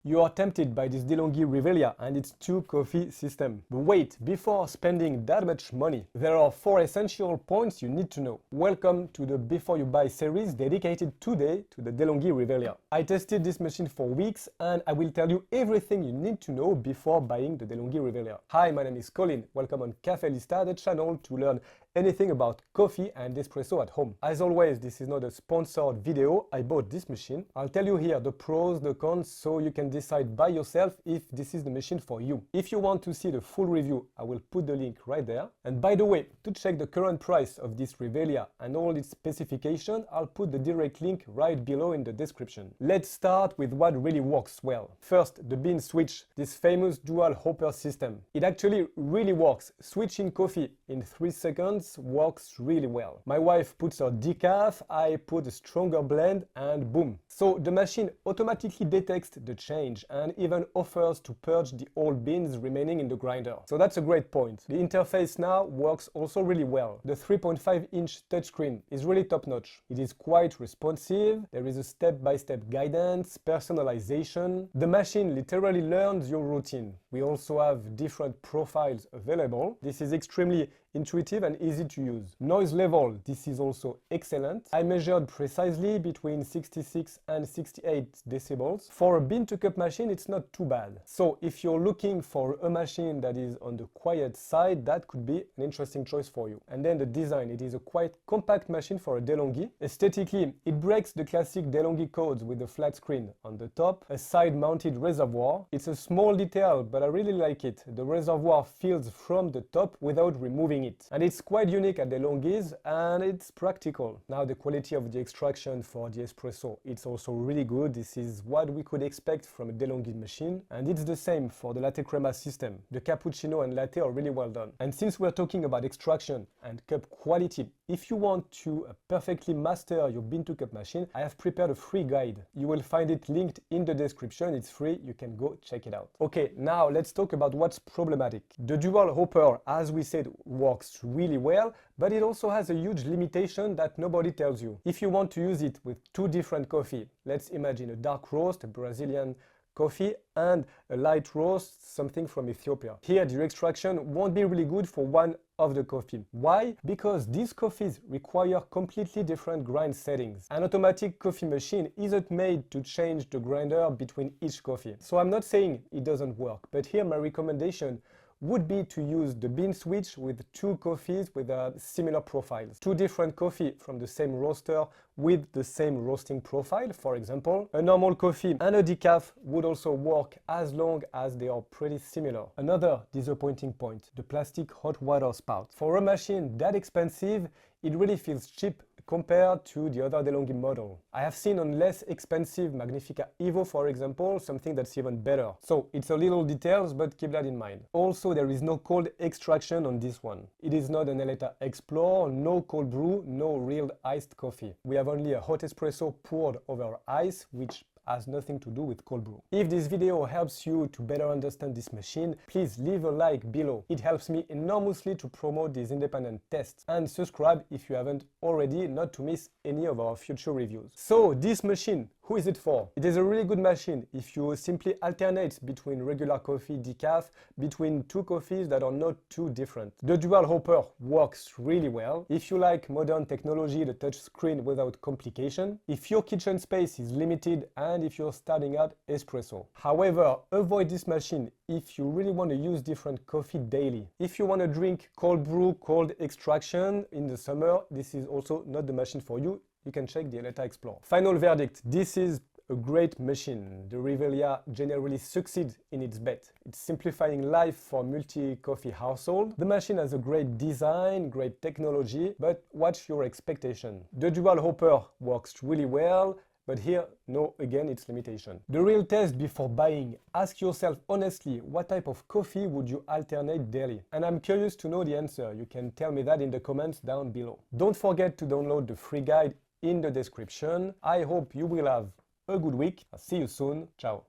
You are tempted by this De'Longhi Rivelia and its 2-coffee system. But wait, before spending that much money, there are 4 essential points you need to know. Welcome to the Before You Buy series dedicated today to the De'Longhi Rivelia. I tested this machine for weeks and I will tell you everything you need to know before buying the De'Longhi Rivelia. Hi, my name is Colin. Welcome on Cafe Lista, the channel to learn anything about coffee and espresso at home. As always, this is not a sponsored video. I bought this machine. I'll tell you here the pros, the cons, so you can decide by yourself if this is the machine for you. If you want to see the full review, I will put the link right there. And by the way, to check the current price of this Rivelia and all its specification, I'll put the direct link right below in the description. Let's start with what really works well. First, the bean switch, this famous dual hopper system. It actually really works. Switching coffee in 3 seconds works really well. My wife puts her decaf, I put a stronger blend, and boom. So the machine automatically detects the change and even offers to purge the old beans remaining in the grinder. So that's a great point. The interface now works also really well. The 3.5-inch touchscreen is really top-notch. It is quite responsive. There is a step-by-step guidance, personalization. The machine literally learns your routine. We also have different profiles available. This is extremely intuitive and easy to use. Noise level, this is also excellent. I measured precisely between 66 and 68 decibels. For a bean-to-cup machine, it's not too bad. So if you're looking for a machine that is on the quiet side, that could be an interesting choice for you. And then the design, it is a quite compact machine for a De'Longhi. Aesthetically, it breaks the classic De'Longhi codes with a flat screen on the top, a side-mounted reservoir. It's a small detail, but I really like it. The reservoir fills from the top without removing it. And it's quite unique at De'Longhi's and it's practical. Now the quality of the extraction for the espresso, it's also really good. This is what we could expect from a De'Longhi machine. And it's the same for the latte crema system. The cappuccino and latte are really well done. And since we're talking about extraction and cup quality, if you want to perfectly master your bean-to-cup machine, I have prepared a free guide. You will find it linked in the description. It's free. You can go check it out. Okay, now let's talk about what's problematic. The dual hopper, as we said, works really well, but it also has a huge limitation that nobody tells you. If you want to use it with 2 different coffee, let's imagine a dark roast, a Brazilian coffee, and a light roast, something from Ethiopia. Here, the extraction won't be really good for one of the coffee. Why? Because these coffees require completely different grind settings. An automatic coffee machine isn't made to change the grinder between each coffee. So I'm not saying it doesn't work, but here my recommendation would be to use the bean switch with 2 coffees with similar profiles. 2 different coffee from the same roaster with the same roasting profile, for example. A normal coffee and a decaf would also work as long as they are pretty similar. Another disappointing point, the plastic hot water spout. For a machine that expensive, it really feels cheap compared to the other De'Longhi model. I have seen on less expensive Magnifica Evo, for example, something that's even better. So it's a little details, but keep that in mind. Also, there is no cold extraction on this one. It is not an Eleta Explore, no cold brew, no real iced coffee. We have only a hot espresso poured over ice, which has nothing to do with cold brew. If this video helps you to better understand this machine, please leave a like below. It helps me enormously to promote these independent tests. And subscribe if you haven't already, not to miss any of our future reviews. So this machine, who is it for? It is a really good machine if you simply alternate between regular coffee, decaf, between 2 coffees that are not too different. The dual hopper works really well. If you like modern technology, the touch screen without complication. If your kitchen space is limited and if you're starting out espresso. However, avoid this machine if you really want to use different coffee daily. If you want to drink cold brew, cold extraction in the summer, this is also not the machine for you. You can check the Eleta Explore. Final verdict, this is a great machine. The Rivelia generally succeeds in its bet. It's simplifying life for multi-coffee household. The machine has a great design, great technology, but watch your expectation. The dual hopper works really well, but here, no, again, it's limitation. The real test before buying, ask yourself honestly, what type of coffee would you alternate daily? And I'm curious to know the answer. You can tell me that in the comments down below. Don't forget to download the free guide in the description. I hope you will have a good week. I'll see you soon. Ciao.